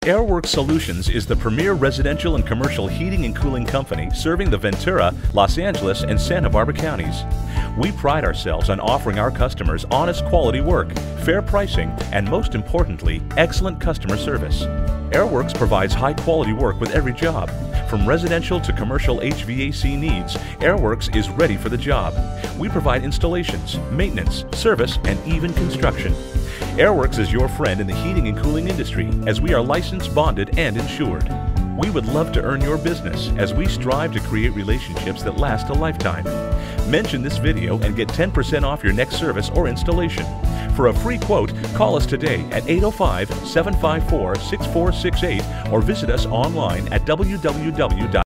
Airworks Solutions is the premier residential and commercial heating and cooling company serving the Ventura, Los Angeles, and Santa Barbara counties. We pride ourselves on offering our customers honest quality work, fair pricing, and most importantly, excellent customer service. Airworks provides high-quality work with every job. From residential to commercial HVAC needs, Airworks is ready for the job. We provide installations, maintenance, service, and even construction. Airworks is your friend in the heating and cooling industry as we are licensed, bonded, and insured. We would love to earn your business as we strive to create relationships that last a lifetime. Mention this video and get 10% off your next service or installation. For a free quote, call us today at 805-754-6468 or visit us online at www.